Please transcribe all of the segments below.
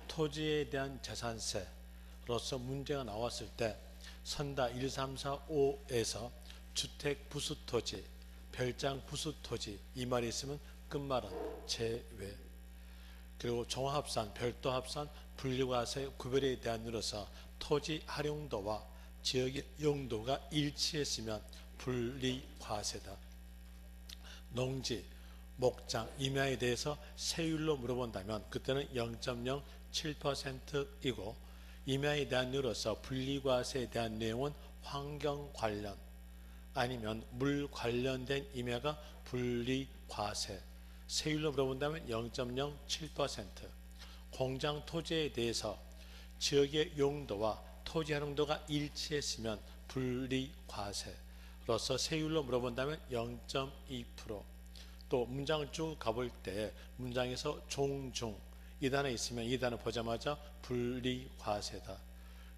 토지에 대한 재산세로서 문제가 나왔을 때 선다 1, 3, 4, 5에서 주택 부수토지, 별장 부수토지 이 말이 있으면 끝말은 제외. 그리고 종합산, 별도합산, 분리과세 구별에 대한으로서 토지 활용도와 지역의 용도가 일치했으면 분리과세다. 농지, 목장, 임야에 대해서 세율로 물어본다면 그때는 0.07%이고 임야에 대한 이유로서 분리과세에 대한 내용은 환경 관련 아니면 물 관련된 임야가 분리과세 세율로 물어본다면 0.07%. 공장 토지에 대해서 지역의 용도와 토지 활용도가 일치했으면 분리과세로서 세율로 물어본다면 0.2%. 또 문장을 쭉 가볼 때 문장에서 종중 이 단어 있으면 이 단어 보자마자 분리과세다.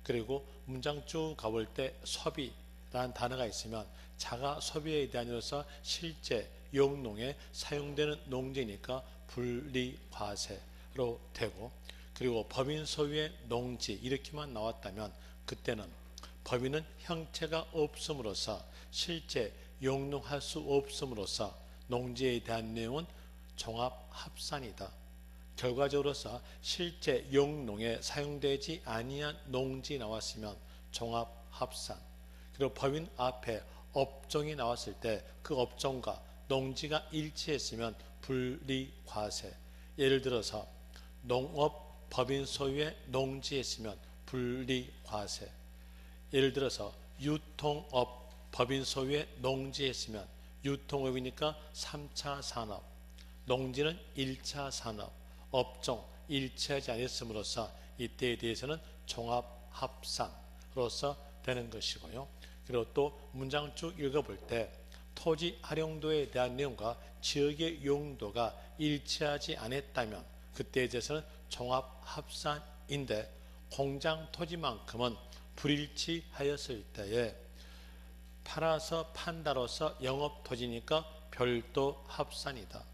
그리고 문장 쭉 가볼 때 소비라는 단어가 있으면 자가 소비에 대한으로서 실제 용농에 사용되는 농지니까 분리과세로 되고, 그리고 법인 소유의 농지 이렇게만 나왔다면 그때는 법인은 형체가 없음으로써 실제 용농할 수 없음으로써 농지에 대한 내용은 종합합산이다. 결과적으로서 실제 용농에 사용되지 아니한 농지 나왔으면 종합합산. 그리고 법인 앞에 업종이 나왔을 때 그 업종과 농지가 일치했으면 분리과세. 예를 들어서 농업 법인 소유의 농지에 있으면 분리과세. 예를 들어서 유통업 법인 소유의 농지에 있으면 유통업이니까 3차 산업, 농지는 1차 산업, 업종 일치하지 않았음으로써 이때에 대해서는 종합합산으로서 되는 것이고요. 그리고 또 문장을 쭉 읽어볼 때 토지 활용도에 대한 내용과 지역의 용도가 일치하지 않았다면 그때에 대해서는 종합합산인데, 공장 토지만큼은 불일치하였을 때에 팔아서 판다로서 영업토지니까 별도 합산이다.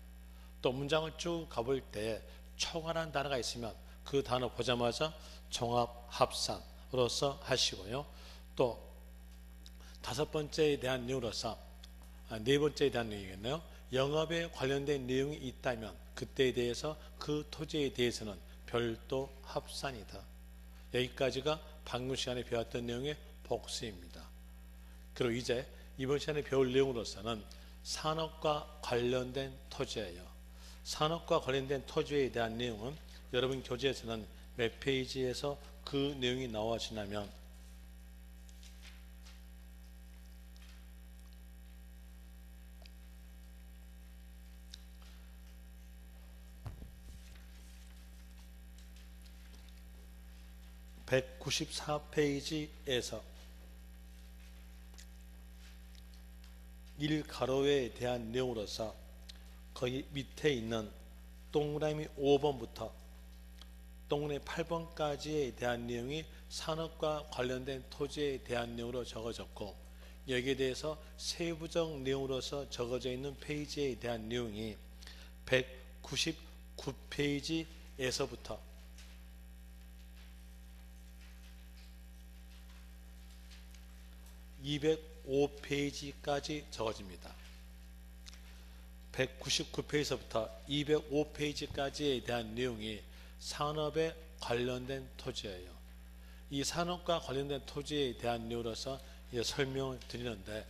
또 문장을 쭉 가볼 때 초과라는 단어가 있으면 그 단어 보자마자 종합합산으로서 하시고요. 또 다섯 번째에 대한 내용으로서 네 번째에 대한 내용이겠네요. 영업에 관련된 내용이 있다면 그때에 대해서 그 토지에 대해서는 별도 합산이다. 여기까지가 방금 시간에 배웠던 내용의 복수입니다. 그리고 이제 이번 시간에 배울 내용으로서는 산업과 관련된 토지예요. 산업과 관련된 토지에 대한 내용은 여러분 교재에서는 몇 페이지에서 그 내용이 나와지냐면 194페이지에서 1가로에 대한 내용으로서 거기 밑에 있는 동그라미 5번부터 동그라미 8번까지에 대한 내용이 산업과 관련된 토지에 대한 내용으로 적어졌고, 여기에 대해서 세부적 내용으로서 적어져 있는 페이지에 대한 내용이 199페이지에서부터 205페이지까지 적어집니다. 199페이지에서부터 205페이지까지에 대한 내용이 산업에 관련된 토지예요. 이 산업과 관련된 토지에 대한 내용으로서 설명을 드리는데,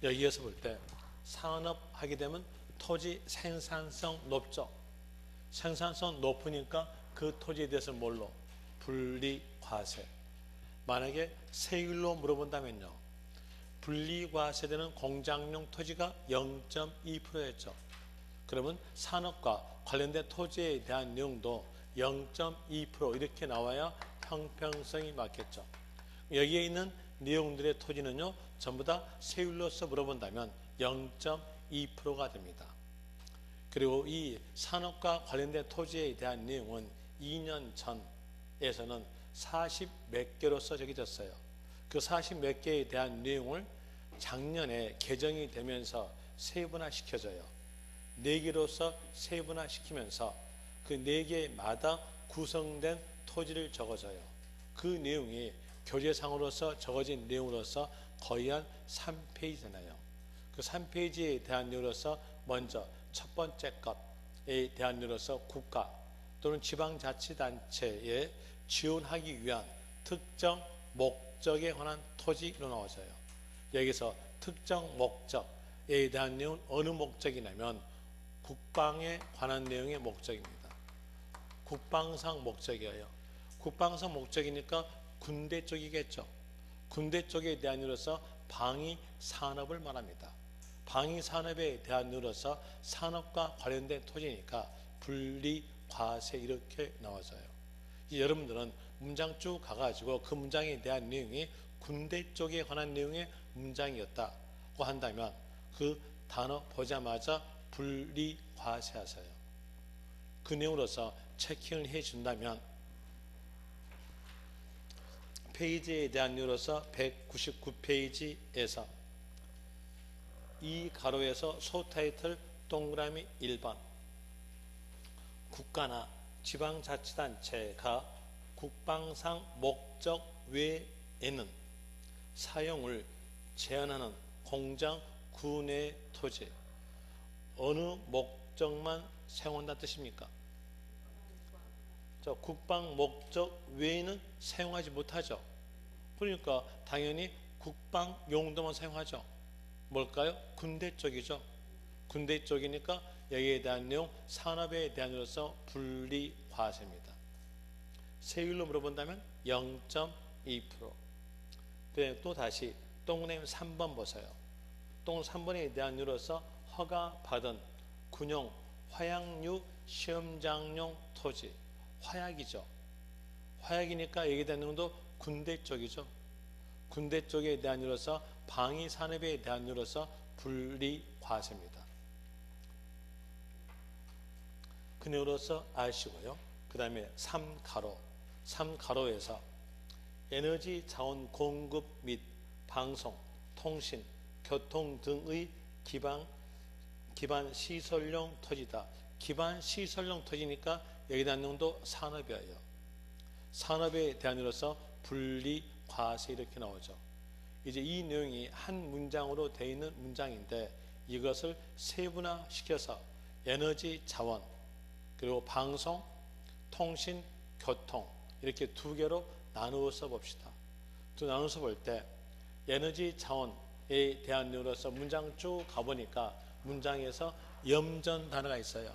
여기에서 볼 때 산업 하게 되면 토지 생산성 높죠. 생산성 높으니까 그 토지에 대해서 뭘로? 분리과세. 만약에 세율로 물어본다면요, 분리과세되는 공장용 토지가 0.2%였죠. 그러면 산업과 관련된 토지에 대한 내용도 0.2% 이렇게 나와야 형평성이 맞겠죠. 여기에 있는 내용들의 토지는요, 전부 다 세율로서 물어본다면 0.2%가 됩니다. 그리고 이 산업과 관련된 토지에 대한 내용은 2년 전에서는 40 몇 개로서 적혀졌어요. 그 40 몇 개에 대한 내용을 작년에 개정이 되면서 세분화시켜져요. 4개로서 세분화시키면서 그 4개마다 구성된 토지를 적어줘요. 그 내용이 교재상으로서 적어진 내용으로서 거의 한 3페이지잖아요. 그 3페이지에 대한 내용으로서 먼저 첫 번째 것에 대한 내용으로서 국가 또는 지방자치단체에 지원하기 위한 특정 목적에 관한 토지로 나와져요. 여기서 특정 목적에 대한 내용은 어느 목적이냐면 국방에 관한 내용의 목적입니다. 국방상 목적이에요. 국방상 목적이니까 군대 쪽이겠죠. 군대 쪽에 대한 이유로서 방위 산업을 말합니다. 방위 산업에 대한 이유로서 산업과 관련된 토지니까 분리 과세 이렇게 나와져요. 여러분들은 문장 쭉 가가지고 그 문장에 대한 내용이 군대 쪽에 관한 내용의 문장이었다고 한다면 그 단어 보자마자 분리 과세하세요. 그 내용으로서 체킹을 해준다면 페이지에 대한 이유로서 199페이지에서 이 가로에서 소타이틀 동그라미 1번 국가나 지방자치단체가 국방상 목적 외에는 사용을 제한하는 공장 구내 토지 어느 목적만 사용한다는 뜻입니까? 국방 목적 외에는 사용하지 못하죠. 그러니까 당연히 국방 용도만 사용하죠. 뭘까요? 군대 쪽이죠. 군대 쪽이니까 여기에 대한 내용 산업에 대한 으로서 분리 과세입니다. 세율로 물어본다면 0.2%. 또 다시 동그라미 3번 보세요. 동 3번에 대한 이유로서 허가받은 군용 화약류 시험장용 토지 화약이죠. 화약이니까 여기에 대한 내용도 군대 쪽이죠. 군대 쪽에 대한 이유로서 방위 산업에 대한 이유로서 분리 과세입니다. 그 내용으로서 아시고요. 그 다음에 3가로에서 에너지 자원 공급 및 방송, 통신, 교통 등의 기반 시설용 토지다. 기반 시설용 토지니까 여기에 대한 내용도 산업이에요. 산업에 대한 이로서 분리 과세 이렇게 나오죠. 이제 이 내용이 한 문장으로 되어 있는 문장인데 이것을 세분화시켜서 에너지 자원 그리고 방송, 통신, 교통 이렇게 두 개로 나누어서 봅시다. 또 나누어서 볼 때 에너지 자원에 대한 내용으로서 문장 쭉 가보니까 문장에서 염전 단어가 있어요.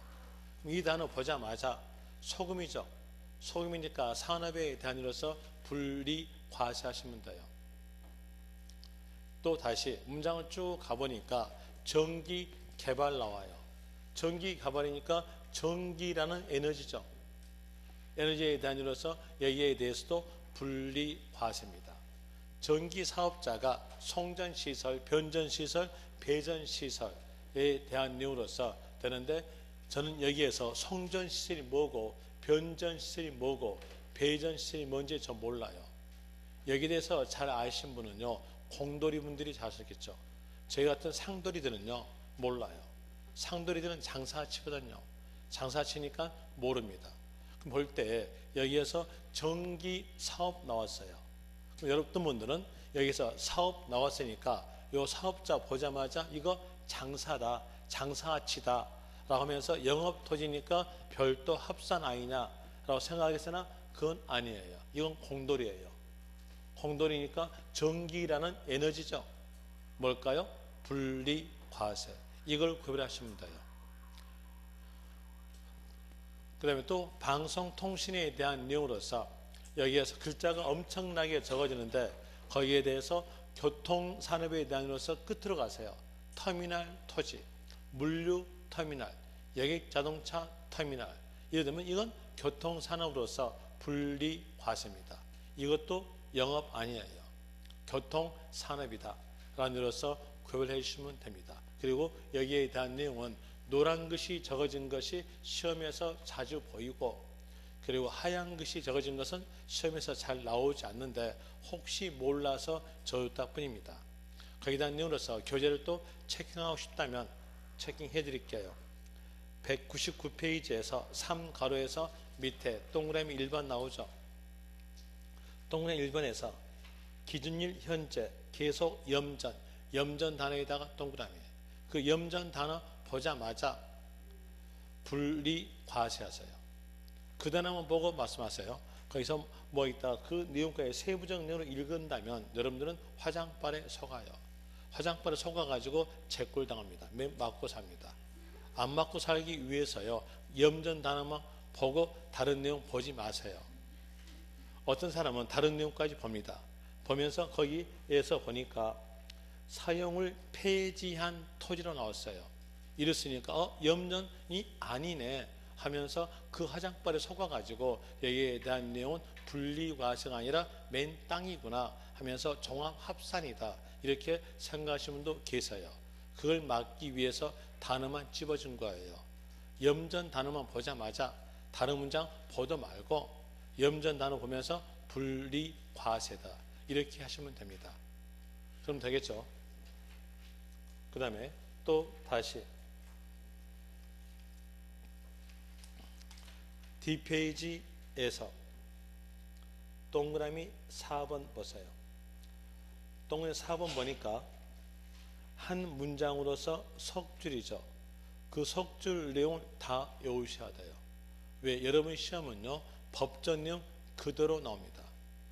이 단어 보자마자 소금이죠. 소금이니까 산업에 대한 이로서 분리 과세하시면 돼요. 또 다시 문장을 쭉 가보니까 전기 개발 나와요. 전기 개발이니까 전기라는 에너지죠. 에너지에 대한 이로서 여기에 대해서도 분리 과세입니다. 전기 사업자가 송전시설, 변전시설, 배전시설에 대한 내용으로서 되는데 저는 여기에서 송전시설이 뭐고 변전시설이 뭐고 배전시설이 뭔지 저 몰라요. 여기에 대해서 잘 아시는 분은요 공돌이 분들이 잘 아시겠죠. 저희 같은 상돌이들은요 몰라요. 상돌이들은 장사치거든요. 장사치니까 모릅니다. 그럼 볼 때 여기에서 전기 사업 나왔어요. 그럼 여러분들은 여기서 사업 나왔으니까 이 사업자 보자마자 이거 장사다, 장사치다 라고 하면서 영업토지니까 별도 합산 아니냐 라고 생각하겠으나 그건 아니에요. 이건 공돌이에요. 공돌이니까 전기라는 에너지죠. 뭘까요? 분리과세. 이걸 구별하시면 돼요. 그 다음에 또 방송통신에 대한 내용으로서 여기에서 글자가 엄청나게 적어지는데 거기에 대해서 교통산업에 대한 으로서 끝으로 가세요. 터미널 토지, 물류 터미널, 여객자동차 터미널 이래 되면 이건 교통산업으로서 분리과세입니다. 이것도 영업 아니에요. 교통산업이다 라는 으로서 구별해 주시면 됩니다. 그리고 여기에 대한 내용은 노란 글씨 적어진 것이 시험에서 자주 보이고 그리고 하얀 글씨 적어진 것은 시험에서 잘 나오지 않는데 혹시 몰라서 적었다 뿐입니다. 거기에 대한 내용으로서 교재를 또 체킹하고 싶다면 체킹해 드릴게요. 199페이지에서 3가로에서 밑에 동그라미 1번 나오죠. 동그라미 1번에서 기준일 현재 계속 염전 단어에다가 동그라미. 그 염전 단어 보자마자 분리 과세하세요. 그 단어만 보고 말씀하세요. 거기서 뭐 있다 그 내용까지 세부적 내용을 읽은다면 여러분들은 화장발에 속아요. 화장발에 속아가지고 재꿀 당합니다. 맞고 삽니다. 안 맞고 살기 위해서요. 염전 단어만 보고 다른 내용 보지 마세요. 어떤 사람은 다른 내용까지 봅니다. 보면서 거기에서 보니까 사용을 폐지한 토지로 나왔어요. 이랬으니까 염전이 아니네 하면서 그 화장발에 속아가지고 여기에 대한 내용은 분리과세가 아니라 맨 땅이구나 하면서 종합합산이다 이렇게 생각하시는 분도 계세요. 그걸 막기 위해서 단어만 집어준 거예요. 염전 단어만 보자마자 다른 문장 보도 말고 염전 단어 보면서 분리과세다 이렇게 하시면 됩니다. 그럼 되겠죠? 그 다음에 또 다시 뒷페이지에서 동그라미 4번 보세요. 동그라미 4번 보니까 한 문장으로서 석줄이죠. 그 석줄 내용을 다 외우셔야 돼요. 왜? 여러분 시험은요 법전 내용 그대로 나옵니다.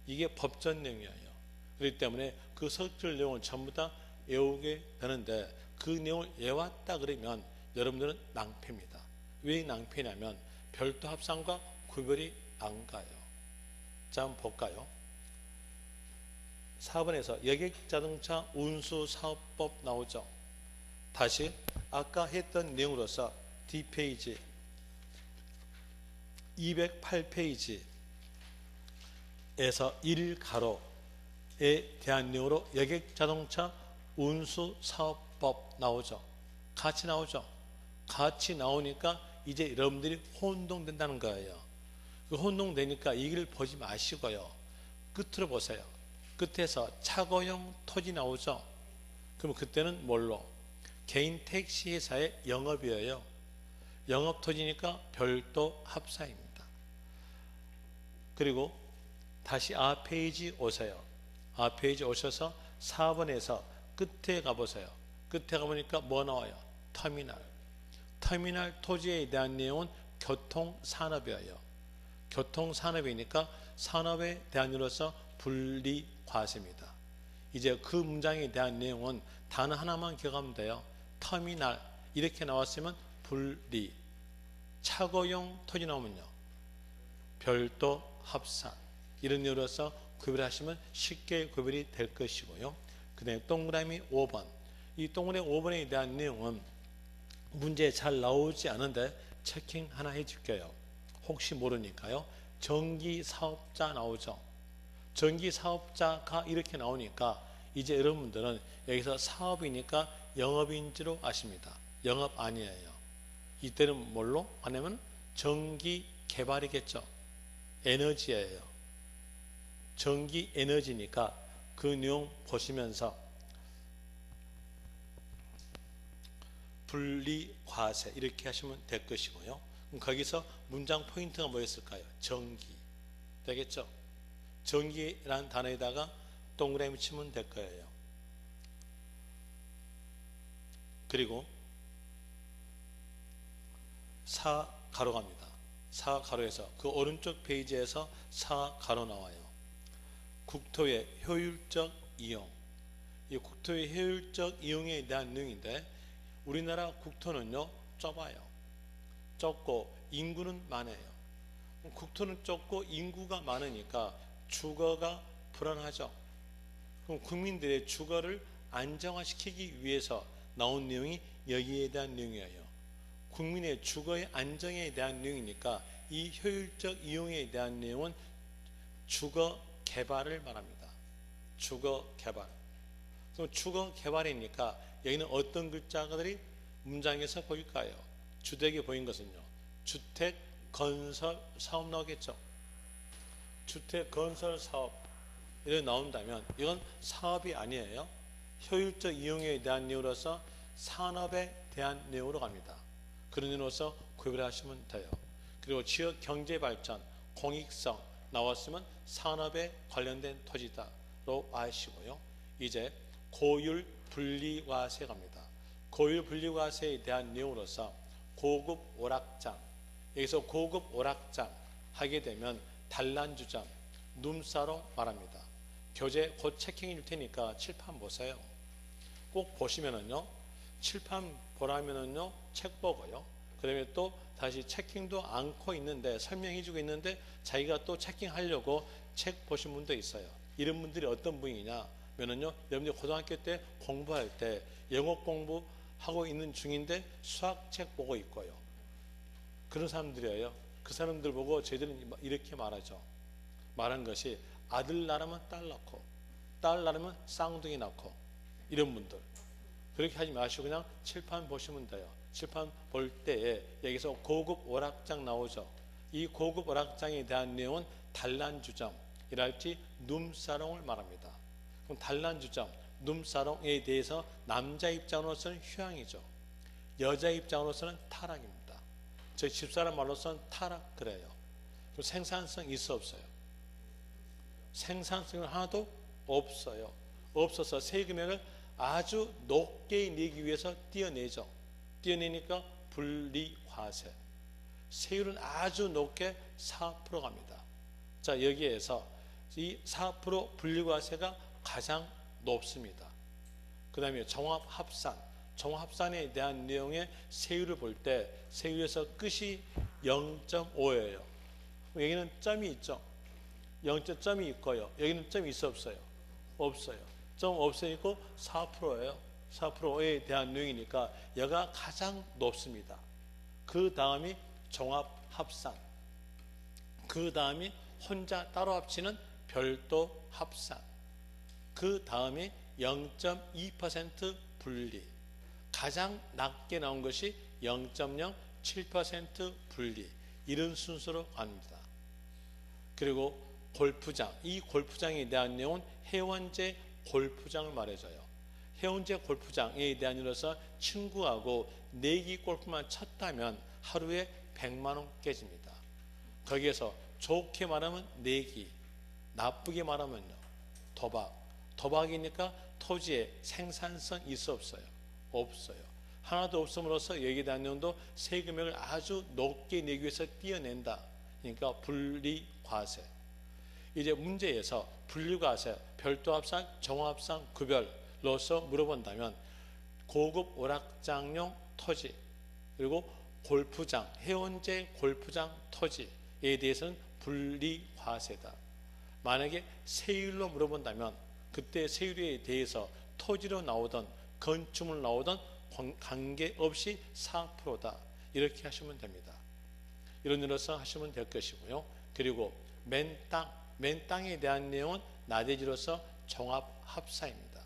이게 법전 내용이에요. 그렇기 때문에 그 석줄 내용을 전부 다 외우게 되는데 그 내용을 외웠다 그러면 여러분들은 낭패입니다. 왜 낭패냐면 별도 합산과 구별이 안 가요. 자, 한번 볼까요? 4번에서 여객자동차 운수사업법 나오죠. 다시 아까 했던 내용으로서 뒷페이지 208페이지에서 1가로에 대한 내용으로 여객자동차 운수사업법 나오죠. 같이 나오죠. 같이 나오니까 이제 여러분들이 혼동된다는 거예요. 그 혼동되니까 이 길을 보지 마시고요. 끝으로 보세요. 끝에서 차고용 토지 나오죠. 그럼 그때는 뭘로? 개인 택시 회사의 영업이에요. 영업 토지니까 별도 합사입니다. 그리고 다시 앞페이지 오세요. 앞페이지 오셔서 4번에서 끝에 가보세요. 끝에 가보니까 뭐 나와요? 터미널 토지에 대한 내용은 교통산업이에요. 교통산업이니까 산업에 대한 이로서 분리과세입니다. 이제 그 문장에 대한 내용은 단어 하나만 기억하면 돼요. 터미널 이렇게 나왔으면 분리. 차고용 토지 나오면요 별도 합산. 이런 이유로서 구별하시면 쉽게 구별이 될 것이고요. 그 다음에 동그라미 5번. 이 동그라미 5번에 대한 내용은 문제에 잘 나오지 않은데 체킹 하나 해줄게요. 혹시 모르니까요. 전기사업자 나오죠. 전기사업자가 이렇게 나오니까 이제 여러분들은 여기서 사업이니까 영업인지로 아십니다. 영업 아니에요. 이때는 뭘로 하냐면 전기개발이겠죠. 에너지예요. 전기에너지니까 그 내용 보시면서 분리과세 이렇게 하시면 될 것이고요. 그럼 거기서 문장 포인트가 뭐였을까요? 전기 되겠죠? 전기라는 단어에다가 동그라미 치면 될 거예요. 그리고 4가로 갑니다. 4가로에서 그 오른쪽 페이지에서 4가로 나와요. 국토의 효율적 이용. 이 국토의 효율적 이용에 대한 내용인데 우리나라 국토는요 좁아요. 좁고 인구는 많아요. 국토는 좁고 인구가 많으니까 주거가 불안하죠. 그럼 국민들의 주거를 안정화시키기 위해서 나온 내용이 여기에 대한 내용이에요. 국민의 주거의 안정에 대한 내용이니까 이 효율적 이용에 대한 내용은 주거 개발을 말합니다. 주거 개발. 그럼 주거 개발이니까 여기는 어떤 글자들이 문장에서 보일까요? 주택에 보인 것은요. 주택 건설 사업 나오겠죠. 주택 건설 사업 이렇게 나온다면 이건 사업이 아니에요. 효율적 이용에 대한 내용으로서 산업에 대한 내용으로 갑니다. 그런 의미로서 구별하시면 돼요. 그리고 지역 경제 발전, 공익성 나왔으면 산업에 관련된 토지다로 아시고요. 이제 고율 분리과세 갑니다. 고율 분리과세에 대한 내용으로서 고급 오락장, 여기서 고급 오락장 하게 되면 단란주점, 룸사로 말합니다. 교재 곧 체킹해 줄 테니까 칠판 보세요. 꼭 보시면은요, 칠판 보라면은요, 책 보고요. 그다음에 또 다시 체킹도 않고 있는데 설명해 주고 있는데 자기가 또 체킹하려고 책 보신 분도 있어요. 이런 분들이 어떤 분이냐 면은요, 여러분들 고등학교 때 공부할 때 영어 공부하고 있는 중인데 수학책 보고 있고요. 그런 사람들이에요. 그 사람들 보고 저희들은 이렇게 말하죠. 말한 것이 아들 낳으면 딸 낳고 딸 낳으면 쌍둥이 낳고 이런 분들. 그렇게 하지 마시고 그냥 칠판 보시면 돼요. 칠판 볼 때에 여기서 고급 오락장 나오죠. 이 고급 오락장에 대한 내용은 단란주점이랄지 룸사롱을 말합니다. 그럼 단란주점, 룸사롱에 대해서 남자 입장으로서는 휴양이죠. 여자 입장으로서는 타락입니다. 저희 집사람 말로서는 타락 그래요. 그럼 생산성 있어 없어요? 생산성은 하나도 없어요. 없어서 세금액을 아주 높게 내기 위해서 띄어내죠. 띄어내니까 분리과세. 세율은 아주 높게 4% 갑니다. 자, 여기에서 이 4% 분리과세가 가장 높습니다. 그 다음에 종합합산. 종합합산에 대한 내용의 세율을 볼 때 세율에서 끝이 0.5예요. 여기는 점이 있죠. 0점이 있고요. 여기는 점이 있어 없어요? 없어요. 점 없으니까 4%예요. 4%에 대한 내용이니까 여가 가장 높습니다. 그 다음이 종합합산. 그 다음이 혼자 따로 합치는 별도 합산. 그 다음이 0.2% 분리. 가장 낮게 나온 것이 0.07% 분리. 이런 순서로 갑니다. 그리고 골프장. 이 골프장에 대한 내용은 해원제 골프장을 말해줘요. 해운제 골프장에 대한 이로서 친구하고 내기 골프만 쳤다면 하루에 100만 원 깨집니다. 거기에서 좋게 말하면 내기, 나쁘게 말하면요 도박. 도박이니까 토지에 생산성 있어 없어요? 없어요. 하나도 없음으로써 여기에 대한 내용도 세금액을 아주 높게 내기 위해서 띄어낸다. 그러니까 분리과세. 이제 문제에서 분리과세, 별도합산, 종합합산, 구별로서 물어본다면 고급 오락장용 토지 그리고 골프장, 해운제 골프장 토지에 대해서는 분리과세다. 만약에 세율로 물어본다면 그때 세율에 대해서 토지로 나오던 건축물 나오던 관계없이 4%다. 이렇게 하시면 됩니다. 이런 일로서 하시면 될 것이고요. 그리고 맨 땅에 대한 내용은 나대지로서 종합합산입니다.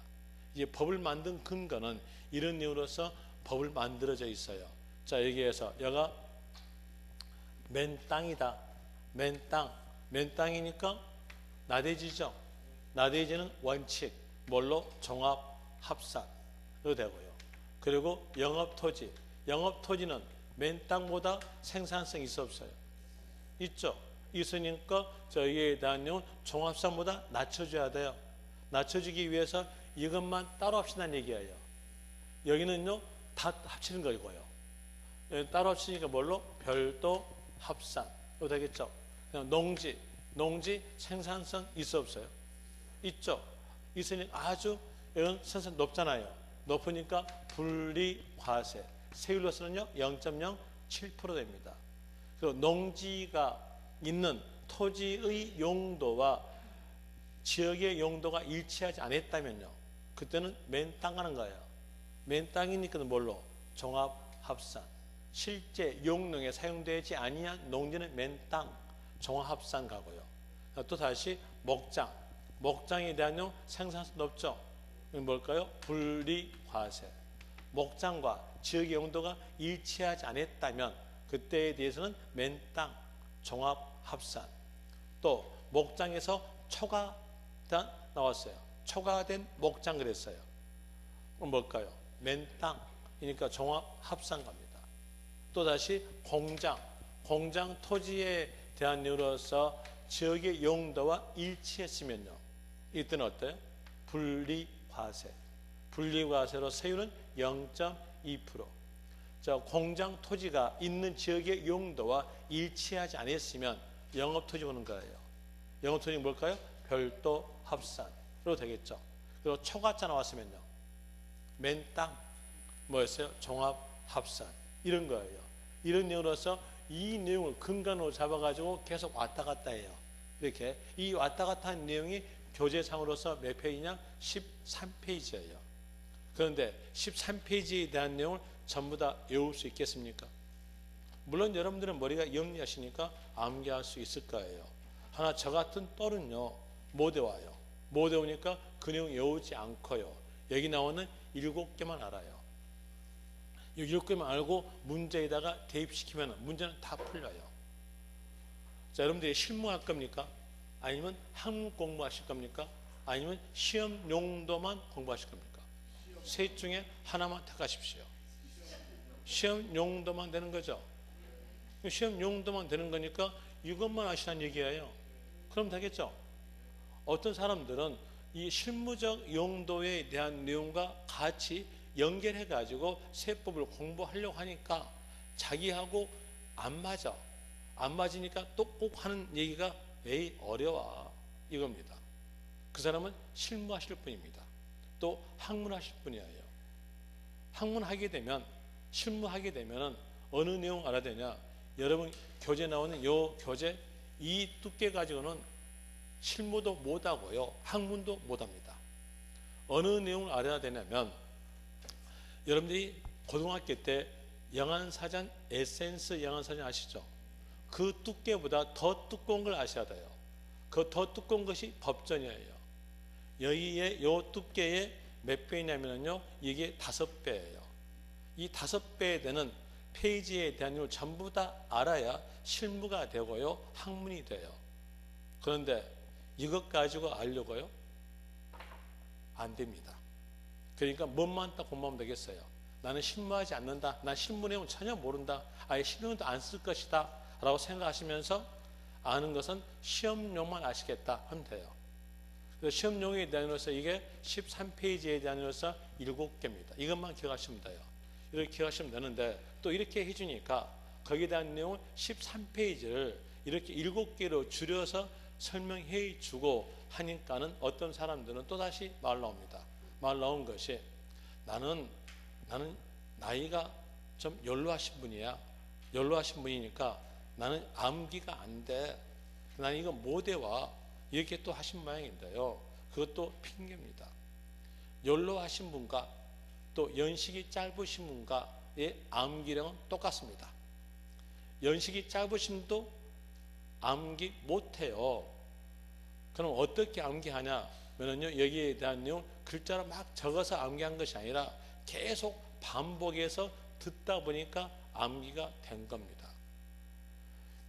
이제 법을 만든 근거는 이런 내용으로서 법을 만들어져 있어요. 자, 여기에서 여가 맨 땅이다. 맨 땅이니까 나대지죠. 나대지는 원칙, 뭘로? 종합합산으로 되고요. 그리고 영업토지. 영업토지는 맨 땅보다 생산성 있어 없어요? 있죠. 있으니까 저희에 대한 내용은 종합산보다 낮춰줘야 돼요. 낮춰주기 위해서 이것만 따로 합친다는 얘기예요. 여기는요 다 합치는 거고요. 따로 합치니까 뭘로? 별도 합산으로 되겠죠. 농지 생산성 있어 없어요? 있죠. 있으니까 아주 이건 생산 높잖아요. 높으니까 분리과세. 세율로서는요 0.07% 됩니다. 그리고 농지가 있는 토지의 용도와 지역의 용도가 일치하지 않았다면요 그때는 맨 땅 가는 거예요. 맨 땅이니까 뭘로? 종합합산. 실제 용농에 사용되지 아니한 농지는 맨 땅, 종합합산 가고요. 또 다시 목장에 대한 생산성 높죠. 이건 뭘까요? 분리과세. 목장과 지역의 용도가 일치하지 않았다면 그때에 대해서는 맨 땅, 종합합산. 또 목장에서 초과단 나왔어요. 초과된 목장 그랬어요. 그럼 뭘까요? 맨 땅이니까 종합합산 갑니다. 또 다시 공장 토지에 대한 내용으로서 지역의 용도와 일치했으면요. 이때는 어때요? 분리과세. 분리과세로 세율은 0.2%. 공장 토지가 있는 지역의 용도와 일치하지 않았으면 영업토지 보는 거예요. 영업토지는 뭘까요? 별도 합산으로 되겠죠. 그리고 초과자 나왔으면요. 맨 땅, 뭐였어요? 종합 합산. 이런 거예요. 이런 내용으로서 이 내용을 근간으로 잡아가지고 계속 왔다 갔다 해요. 이렇게 이 왔다 갔다 하는 내용이 교재상으로서 몇 페이지냐? 13페이지예요. 그런데 13페이지에 대한 내용을 전부 다 외울 수 있겠습니까? 물론 여러분들은 머리가 영리하시니까 암기할 수 있을 거예요. 하나 저 같은 똘은요 못 외워요. 못 외우니까 그 내용 외우지 않고요. 여기 나오는 7개만 알아요. 이 7개만 알고 문제에다가 대입시키면 문제는 다 풀려요. 자, 여러분들이 실무할 겁니까? 아니면 학문 공부하실 겁니까? 아니면 시험 용도만 공부하실 겁니까? 셋 중에 하나만 택하십시오. 시험 용도만 되는 거죠. 시험 용도만 되는 거니까 이것만 하시라는 얘기예요. 그럼 되겠죠. 어떤 사람들은 이 실무적 용도에 대한 내용과 같이 연결해 가지고 세법을 공부하려고 하니까 자기하고 안 맞아. 안 맞으니까 또 꼭 하는 얘기가 에이 어려워 이겁니다. 그 사람은 실무하실 분입니다. 또 학문하실 분이에요. 학문하게 되면 실무하게 되면은 어느 내용 알아야 되냐? 여러분 교재 나오는 요 교재 이 두께 가지고는 실무도 못하고요. 학문도 못합니다. 어느 내용을 알아야 되냐면 여러분들이 고등학교 때 영안사전 에센스 영안사전 아시죠? 그 두께보다 더 두꺼운 걸 아셔야 돼요. 그 더 두꺼운 것이 법전이에요. 여기에 요 두께에 몇 배냐면요. 이게 5배예요. 이 5배에 되는 페이지에 대한 걸 전부 다 알아야 실무가 되고요. 학문이 돼요. 그런데 이것 가지고 알려고요? 안 됩니다. 그러니까 뭐만 딱 공부하면 되겠어요. 나는 실무하지 않는다. 난 실무 내용 전혀 모른다. 아예 실무도 안 쓸 것이다. 라고 생각하시면서 아는 것은 시험용만 아시겠다 하면 돼요. 그래서 시험용에 대한으로서 이게 13페이지에 대한으로서 7개입니다. 이것만 기억하시면 돼요. 이렇게 기억하시면 되는데 또 이렇게 해주니까 거기에 대한 내용을 13페이지를 이렇게 7개로 줄여서 설명해 주고 하니까는 어떤 사람들은 또다시 말 나옵니다. 말 나온 것이 나는 나이가 좀 연로하신 분이야. 연로하신 분이니까 나는 암기가 안 돼. 나는 이거 못 외워. 이렇게 또 하신 모양인데요. 그것도 핑계입니다. 연로하신 분과 또 연식이 짧으신 분과의 암기량은 똑같습니다. 연식이 짧으신 분도 암기 못해요. 그럼 어떻게 암기하냐? 면은요, 여기에 대한 내용 글자로 막 적어서 암기한 것이 아니라 계속 반복해서 듣다 보니까 암기가 된 겁니다.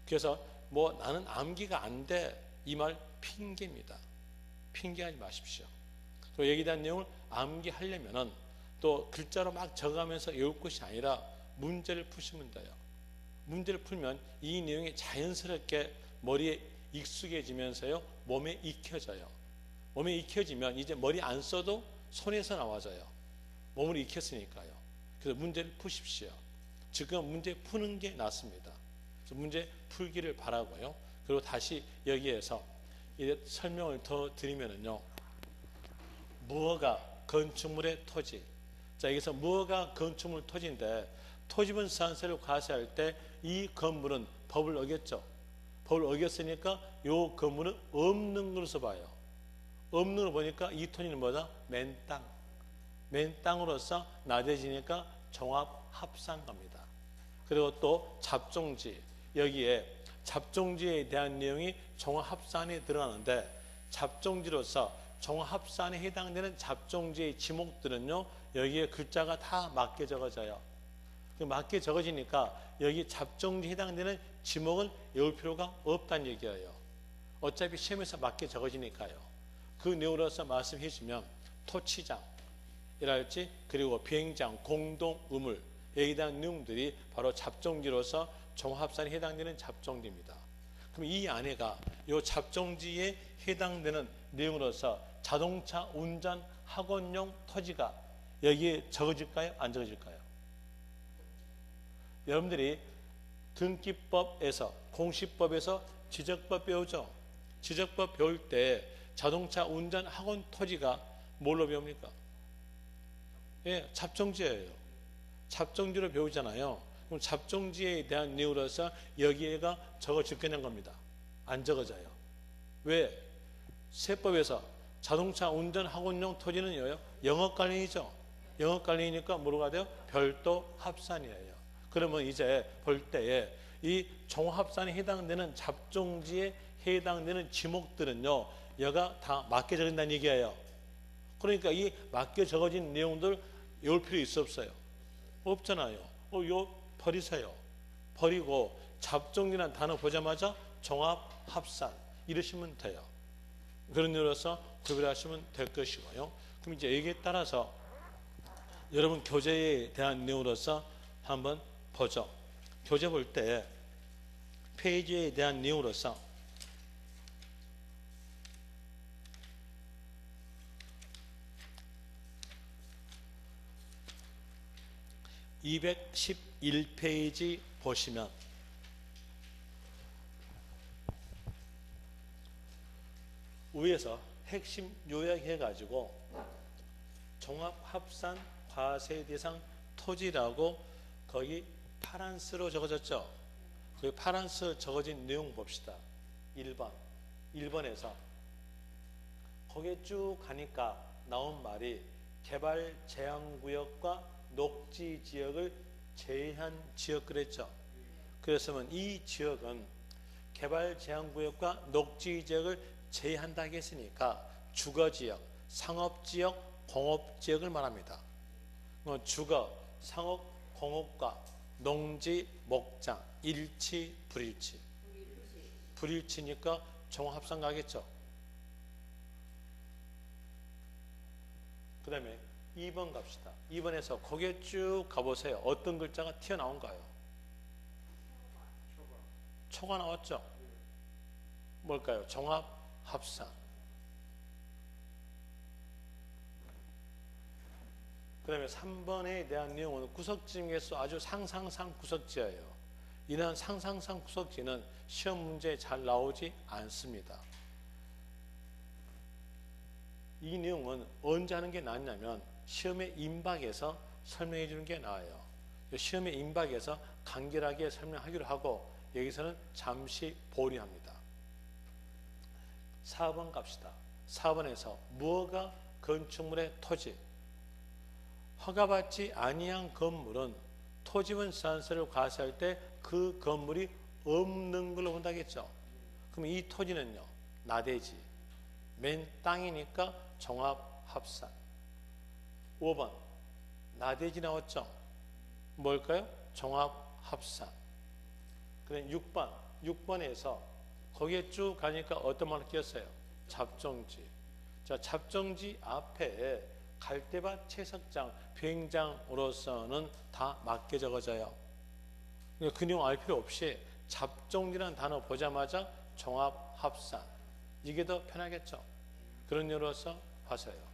그래서 뭐 나는 암기가 안 돼. 이 말 핑계입니다. 핑계하지 마십시오. 또 여기에 대한 내용을 암기하려면은 또 글자로 막 적어가면서 외울 것이 아니라 문제를 푸시면 돼요. 문제를 풀면 이 내용이 자연스럽게 머리에 익숙해지면서요, 몸에 익혀져요. 몸에 익혀지면 이제 머리 안 써도 손에서 나와져요. 몸을 익혔으니까요. 그래서 문제를 푸십시오. 지금 문제 푸는 게 낫습니다. 그래서 문제 풀기를 바라고요. 그리고 다시 여기에서 이제 설명을 더 드리면은요, 무허가 건축물의 토지. 자, 여기서 무허가 건축물 토지인데 토지분 상세를 과세할 때 이 건물은 법을 어겼죠. 법을 어겼으니까 이 건물은 없는 것으로 봐요. 없는 걸 보니까 이 토지는 뭐다? 맨 땅. 맨 땅으로서 낮아지니까 종합합산갑니다. 그리고 또 잡종지. 여기에 잡종지에 대한 내용이 종합합산에 들어가는데 잡종지로서 종합합산에 해당되는 잡종지의 지목들은요, 여기에 글자가 다 맞게 적어져요. 맞게 적어지니까 여기 잡종지에 해당되는 지목을 외울 필요가 없다는 얘기예요. 어차피 시험에서 맞게 적어지니까요. 그 내용으로서 말씀해 주면 토치장이랄지 그리고 비행장, 공동, 우물 여기에 대한 내용들이 바로 잡종지로서 종합산에 해당되는 잡종지입니다. 그럼 이 안에가 이 잡종지에 해당되는 내용으로서 자동차 운전 학원용 토지가 여기에 적어질까요? 안 적어질까요? 여러분들이 등기법에서 공시법에서 지적법 배우죠. 지적법 배울 때 자동차 운전 학원 토지가 뭘로 배웁니까? 예, 잡종지예요. 잡종지로 배우잖아요. 그럼 잡종지에 대한 내용으로서 여기에가 적어질 거냐는 겁니다. 안 적어져요. 왜? 세법에서 자동차 운전 학원용 토지는 영업 관련이죠. 영업 관련이니까 뭐가 돼요? 별도 합산이에요. 그러면 이제 볼 때에 이 종합산에 해당되는 잡종지에 해당되는 지목들은요, 여가 다 맞게 적어진다는 얘기예요. 그러니까 이 맞게 적어진 내용들 외울 필요 있어 없어요? 없잖아요. 요 버리세요. 버리고 잡종이라는 단어 보자마자 종합합산 이러시면 돼요. 그런 의미로서 구별하시면 될 것이고요. 그럼 이제 여기에 따라서 여러분 교재에 대한 내용으로서 한번 보죠. 교재 볼 때 페이지에 대한 내용으로서 211페이지 보시면 위에서 핵심 요약해가지고 종합합산 과세대상 토지라고 거기 파란스로 적어졌죠. 그 파란스 적어진 내용 봅시다. 1번에서 거기에 쭉 가니까 나온 말이 개발 제한구역과 녹지지역을 제한 지역 그랬죠. 그랬으면 이 지역은 개발 제한구역과 녹지지역을 제한다 했으니까 주거지역, 상업지역, 공업지역을 말합니다. 주거, 상업, 공업과 농지, 목장, 일치, 불일치. 불일치니까 종합산 가겠죠. 그 다음에 2번 갑시다. 2번에서 거기에 쭉 가보세요. 어떤 글자가 튀어나온가요? 초가 나왔죠? 뭘까요? 종합합산. 그 다음에 3번에 대한 내용은 구석지 중에서 아주 상상상 구석지예요. 이런 상상상 구석지는 시험 문제에 잘 나오지 않습니다. 이 내용은 언제 하는 게 낫냐면 시험의 임박에서 설명해 주는 게 나아요. 시험의 임박에서 간결하게 설명하기로 하고 여기서는 잠시 보류합니다. 4번 갑시다. 4번에서 무허가 건축물의 토지 허가받지 아니한 건물은 토지분 산세를 과세할 때 그 건물이 없는 걸로 본다겠죠. 그럼 이 토지는요, 나대지, 맨 땅이니까 종합합산. 5번 나대지 나왔죠. 뭘까요? 종합합산. 그럼 6번에서 거기에 쭉 가니까 어떤 말을 끼었어요? 잡종지. 자, 잡종지 앞에 갈대밭 채석장, 비행장으로서는 다 맞게 적어져요. 그 내용 알 필요 없이 잡종지라는 단어 보자마자 종합합산. 이게 더 편하겠죠. 그런 이유로서 봐서요.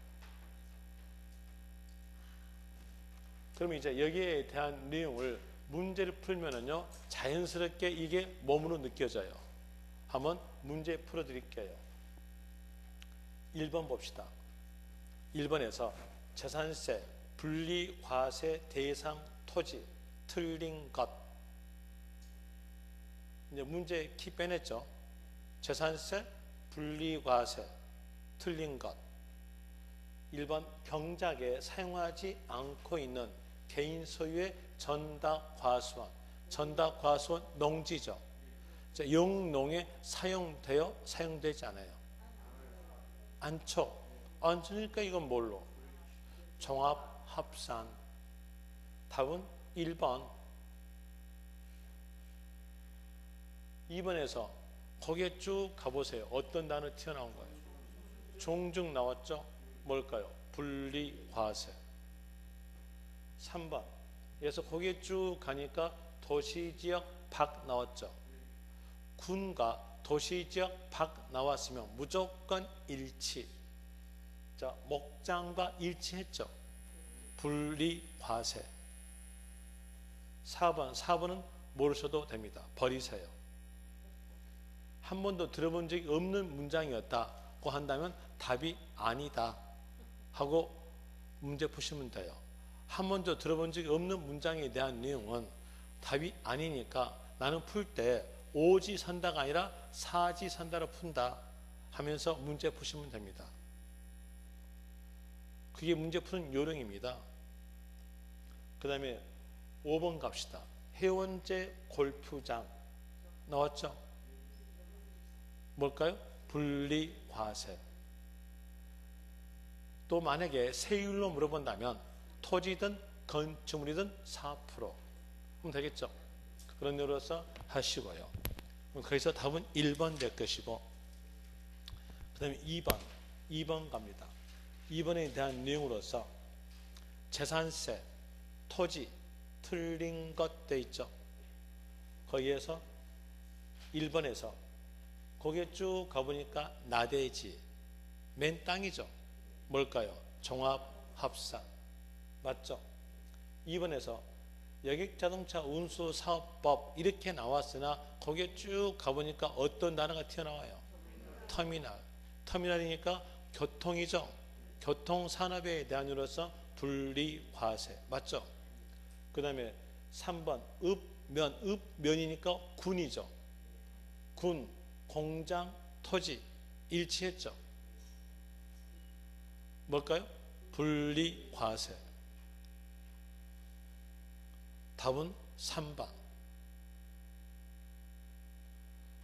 그럼 이제 여기에 대한 내용을 문제를 풀면은요, 자연스럽게 이게 몸으로 느껴져요. 한번 문제 풀어드릴게요. 1번 봅시다. 1번에서 재산세, 분리과세 대상 토지, 틀린 것. 이제 문제 키 빼냈죠. 재산세, 분리과세, 틀린 것. 1번 경작에 사용하지 않고 있는 개인 소유의 전닥과수원. 전닥과수원 농지죠. 영농에 사용되어 사용되지 않아요. 않죠. 않으니까 이건 뭘로? 종합합산. 답은 1번. 2번에서 거기에 쭉 가보세요. 어떤 단어 튀어나온 거예요? 종중 나왔죠? 뭘까요? 분리과세. 3번. 그래서 거기에 쭉 가니까 도시지역 박 나왔죠. 군과 도시지역 박 나왔으면 무조건 일치. 자, 목장과 일치했죠. 분리 과세. 4번은 모르셔도 됩니다. 버리세요. 한 번도 들어본 적이 없는 문장이었다고 한다면 답이 아니다 하고 문제 푸시면 돼요. 한 번도 들어본 적이 없는 문장에 대한 내용은 답이 아니니까 나는 풀 때 오지선다가 아니라 사지선다로 푼다 하면서 문제 푸시면 됩니다. 그게 문제 푸는 요령입니다. 그 다음에 5번 갑시다. 해원제 골프장 나왔죠? 뭘까요? 분리과세. 또 만약에 세율로 물어본다면 토지든 건축물이든 4% 그럼 되겠죠? 그런 요로서 하시고요. 거기서 답은 1번 될 것이고, 그 다음에 2번 갑니다. 2번에 대한 내용으로서 재산세, 토지 틀린 것 돼 있죠. 거기에서 1번에서 거기에 쭉 가보니까 나대지, 맨 땅이죠. 뭘까요? 종합합산. 맞죠? 2번에서 여객자동차 운수사업법 이렇게 나왔으나 거기에 쭉 가보니까 어떤 단어가 튀어나와요? 터미널. 터미널이니까 교통이죠. 교통산업에 대한 으로서 분리과세. 맞죠? 그 다음에 3번 읍면이니까 군이죠. 군, 공장, 토지 일치했죠. 뭘까요? 분리과세. 답은 3번.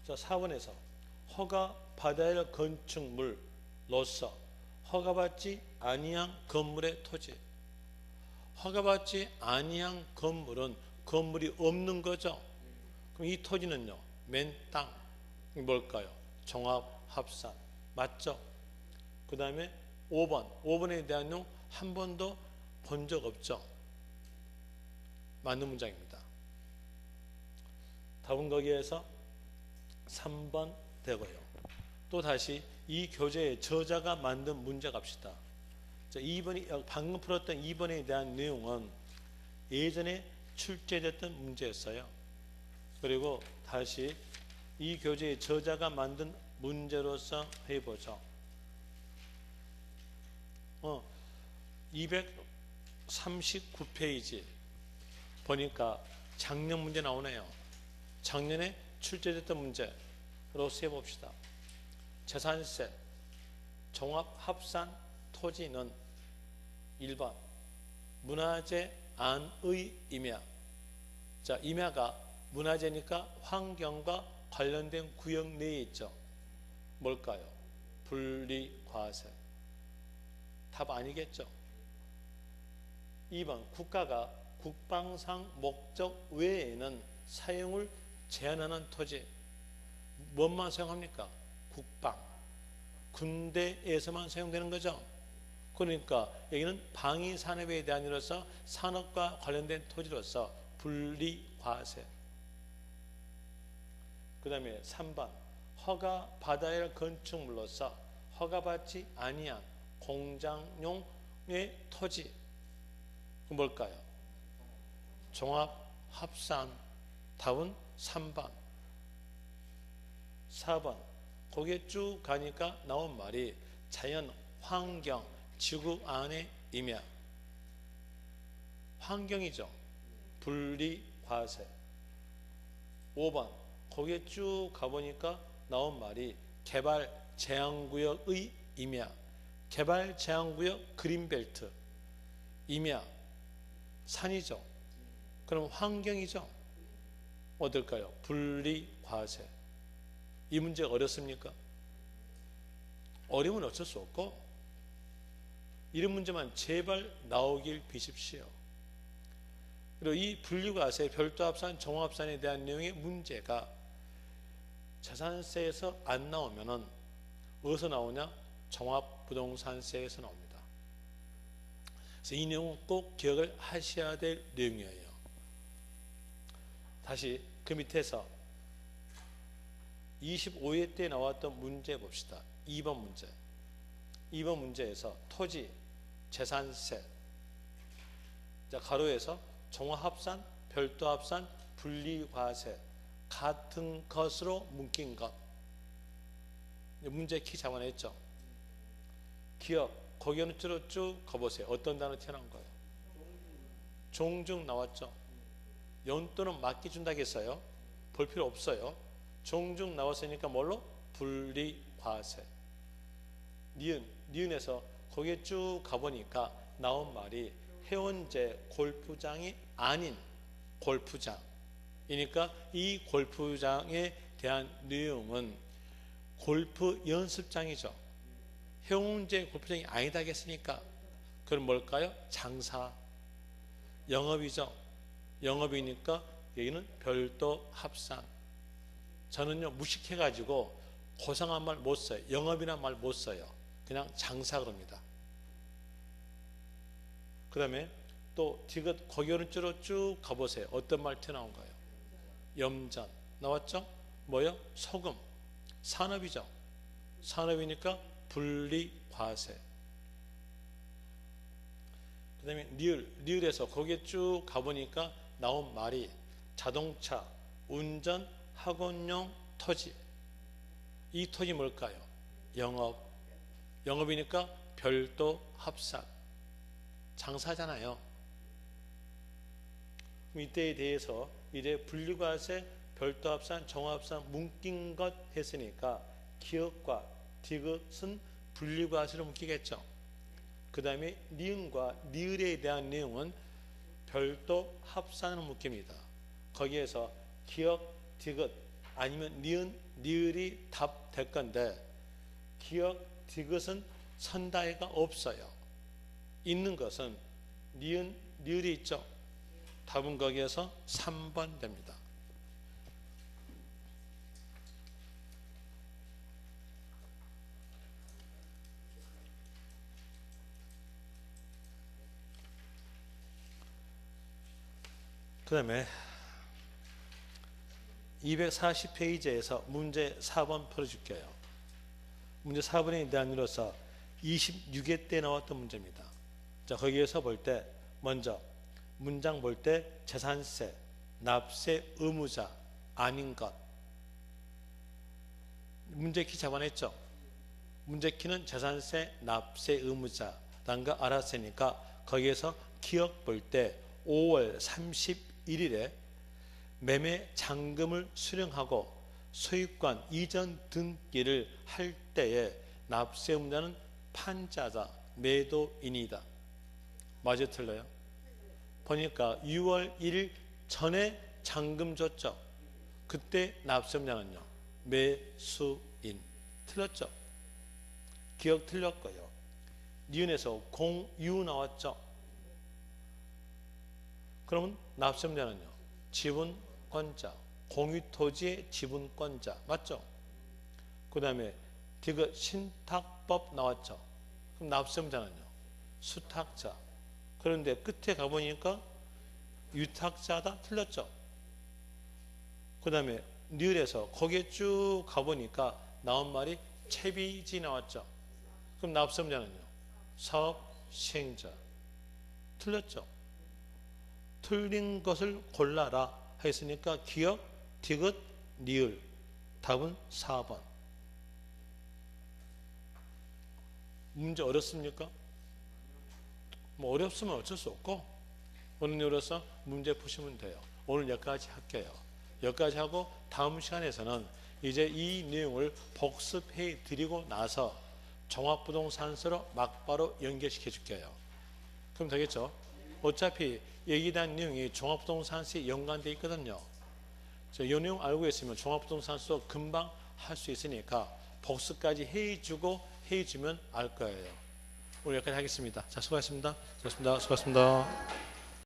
자, 4번에서 허가받아야 할 건축물로서 허가받지 아니한 건물의 토지. 허가받지 아니한 건물은 건물이 없는 거죠. 그럼 이 토지는요, 맨 땅. 뭘까요? 종합합산. 맞죠? 그 다음에 5번에 대한 내용 한 번도 본 적 없죠. 맞는 문장입니다. 답은 거기에서 3번 되고요. 또 다시 이 교재의 저자가 만든 문제 갑시다. 자, 2번이 방금 풀었던 2번에 대한 내용은 예전에 출제됐던 문제였어요. 그리고 다시 이 교재의 저자가 만든 문제로서 해보죠. 239페이지 보니까 작년 문제 나오네요. 작년에 출제됐던 문제로서 해봅시다. 재산세, 종합합산 토지는 1번 문화재 안의 임야. 자, 임야가 문화재니까 환경과 관련된 구역 내에 있죠. 뭘까요? 분리과세. 답 아니겠죠? 2번 국가가 국방상 목적 외에는 사용을 제한하는 토지. 뭔만 사용합니까? 국방. 군대에서만 사용되는 거죠. 그러니까 여기는 방위산업에 대한 이로서 산업과 관련된 토지로서 분리과세. 그 다음에 3번 허가받아야 할 건축물로서 허가받지 아니한 공장용의 토지. 뭘까요? 종합합산. 답은 3번. 4번 거기에 쭉 가니까 나온 말이 자연, 환경, 지구 안의 임야. 환경이죠. 분리과세. 5번 거기에 쭉 가보니까 나온 말이 개발 제한구역의 임야. 개발 제한구역 그린벨트. 임야. 산이죠. 그럼 환경이죠. 어떨까요? 분리과세. 이 문제 어렵습니까? 어려우면 어쩔 수 없고 이런 문제만 제발 나오길 비십시오. 그리고 이 분리과세, 별도합산, 종합합산에 대한 내용의 문제가 재산세에서 안 나오면은 어디서 나오냐? 종합부동산세에서 나옵니다. 그래서 이 내용은 꼭 기억을 하셔야 될 내용이에요. 다시 그 밑에서 25회 때 나왔던 문제 봅시다. 2번 문제. 2번 문제에서 토지, 재산세, 자, 가로에서 종합합산, 별도합산, 분리과세, 같은 것으로 묶인 것. 문제 키 잡아냈죠. 기억, 거기 어느 쪽으로 쭉 가보세요. 어떤 단어 튀어나온 거예요? 종중 나왔죠. 용돈은 맡겨준다겠어요. 볼 필요 없어요. 종중 나왔으니까 뭘로? 분리과세. 니은에서 거기에 쭉 가보니까 나온 말이 해운제 골프장이 아닌 골프장이니까 이 골프장에 대한 내용은 골프 연습장이죠. 해운제 골프장이 아니다겠으니까 그럼 뭘까요? 장사, 영업이죠. 영업이니까 여기는 별도 합산. 저는요 무식해가지고 고상한 말 못 써요. 영업이란 말 못 써요. 그냥 장사 그럽니다. 그 다음에 또 디귿 거기 오른쪽으로 쭉 가보세요. 어떤 말 튀어나온 거예요? 염전 나왔죠? 뭐요? 소금, 산업이죠. 산업이니까 분리과세. 그 다음에 리을에서 거기에 쭉 가보니까 나온 말이 자동차, 운전, 학원용 토지. 이 토지 뭘까요? 영업이니까 별도 합산. 장사잖아요. 이때에 대해서 이제 분리과세, 별도 합산, 종합합산 묶인 것 했으니까 기억과 디귿은 분리과세로 묶이겠죠. 그 다음에 니은과 니을에 대한 내용은 별도 합산으로 묶입니다. 거기에서 기억, 디귿 아니면 니은, 니을이 답 될 건데 기억, 디귿은 선다해가 없어요. 있는 것은 니은, 니을이 있죠. 답은 거기에서 3번 됩니다. 그 다음에 240페이지에서 문제 4번 풀어줄게요. 문제 4번에 대한 이로서 26회 때 나왔던 문제입니다. 자, 거기에서 볼 때 먼저 문장 볼 때 재산세, 납세 의무자 아닌 것. 문제 키 잡아냈죠. 문제 키는 재산세, 납세 의무자라는 거 알았으니까 거기에서 기억 볼 때 5월 31일에 매매 잔금을 수령하고 소유권 이전 등기를 할 때에 납세 의무자는 판자자, 매도인이다. 맞아 틀려요? 보니까 6월 1일 전에 잔금 줬죠. 그때 납세 의무자는요 매수인. 틀렸죠? 기억 틀렸고요. 니은에서 공유 나왔죠. 그러면 납세 의무자는요 지분권자, 공유토지의 지분권자 맞죠? 그 다음에 디귿 신탁법 나왔죠. 그럼 납세 의무자는요 수탁자. 그런데 끝에 가보니까 유탁자다. 틀렸죠? 그 다음에 니을에서 거기에 쭉 가보니까 나온 말이 채비지 나왔죠. 그럼 납세 의무자는요 사업 시행자. 틀렸죠? 틀린 것을 골라라 했으니까 기억, 디귿, 니을. 답은 4번. 문제 어렵습니까? 뭐 어렵으면 어쩔 수 없고 오늘 이로써 문제 푸시면 돼요. 오늘 여기까지 할게요. 여기까지 하고 다음 시간에서는 이제 이 내용을 복습해 드리고 나서 종합부동산세로 막바로 연결시켜 줄게요. 그럼 되겠죠? 어차피 얘기한 내용이 종합부동산세에 연관되어 있거든요. 이 내용 알고 있으면 종합부동산세도 금방 할 수 있으니까 복습까지 해주면 알 거예요. 오늘 여기까지 하겠습니다. 자, 수고하셨습니다. 수고하셨습니다. 수고하셨습니다.